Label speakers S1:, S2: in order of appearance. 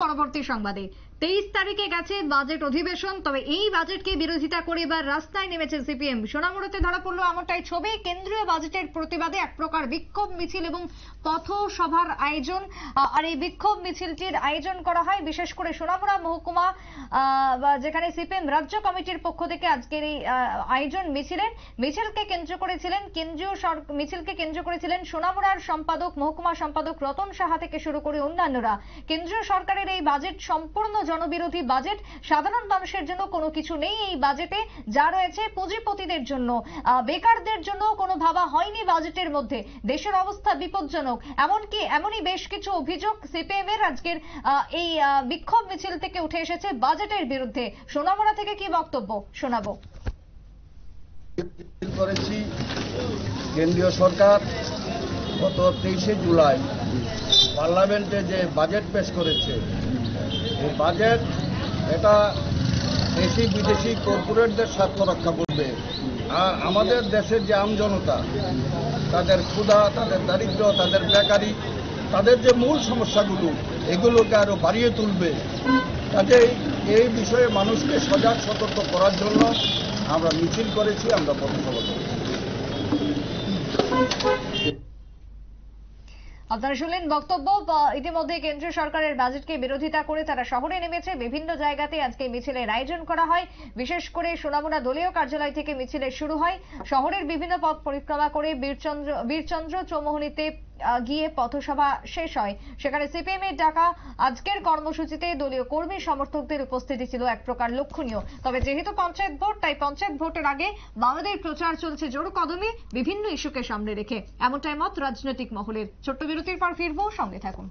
S1: পরবর্তী সংবাদে 23 তারিখে গেছে বাজেট অধিবেশন। তবে এই বাজেটকে বিরোধিতা করে এবার রাস্তায় নেমেছে সিপিএম। সোনামুড়াতে ধরা পড়লো এমনটাই ছবি। কেন্দ্রীয় বাজেটের প্রতিবাদে এক প্রকার বিক্ষোভ মিছিল এবং পথসভার আয়োজন। আর এই বিক্ষোভ মিছিলটির আয়োজন করা হয় বিশেষ করে সোনামুড়া মহকুমা যেখানে সিপিএম রাজ্য কমিটির পক্ষ থেকে আজকের এই আয়োজন মিছিলকে কেন্দ্র করেছিলেন সোনামুড়ার সম্পাদক মহকুমা সম্পাদক রতন সাহা থেকে শুরু করে অন্যান্যরা। কেন্দ্রীয় সরকারের এই বাজেট সম্পূর্ণ জনবিরোধী বাজেট। সাধারণ মানুষের জন্য কোনো কিছু নেই এই বাজেটে, যা রয়েছে পুঁজিপতিদের জন্য, বেকারদের জন্য কোনো ভাবা হয়নি বাজেটের মধ্যে। দেশের অবস্থা বিপজ্জনক, এমনই বেশ কিছু অভিযোগ সিপিএম এর আজকের এই বিক্ষোভ মিছিল থেকে উঠে এসেছে বাজেটের বিরুদ্ধে। সোনামুড়া থেকে কি বক্তব্য শোনাবো।
S2: কেন্দ্রীয় সরকার গত 23শে জুলাই পার্লামেন্টে যে বাজেট পেশ করেছে, এই বাজেট এটা দেশি বিদেশি কর্পোরেটদের স্বার্থ রক্ষা করবে। আর আমাদের দেশের যে আমজনতা, তাদের ক্ষুধা, তাদের দারিদ্র্য, তাদের বেকারি, তাদের যে মূল সমস্যাগুলো, এগুলোকে আরো বাড়িয়ে তুলবে। কাজেই এই বিষয়ে মানুষকে সজাগ সতর্ক করার জন্য আমরা মিছিল করেছি, আমরা পথসভা করেছি।
S1: আপনারা শুনলেন বক্তব্য। ইতিমধ্যে কেন্দ্রীয় সরকারের বাজেটকে বিরোধিতা করে তারা শহরে নেমেছে। বিভিন্ন জায়গাতে আজকে মিছিলের আয়োজন করা হয়। বিশেষ করে সোনামুড়া দলীয় কার্যালয় থেকে মিছিলের শুরু হয়। শহরের বিভিন্ন পথ পরিক্রমা করে বীরচন্দ্র চৌমুহনীতে গিয়ে পথসভা শেষ হয়। সেখানে সিপিএম এর ডাকা আজকের কর্মসূচিতে দলীয় কর্মী সমর্থকদের উপস্থিতি ছিল এক প্রকার লক্ষণীয়। তবে যেহেতু পঞ্চায়েত ভোট, তাই পঞ্চায়েত ভোটের আগে বামেদের প্রচার চলছে জোর কদমে বিভিন্ন ইস্যুকে সামনে রেখে, এমনটাই মত রাজনৈতিক মহলের। ছোট্ট বিরতির পর ফিরবো, সঙ্গে থাকুন।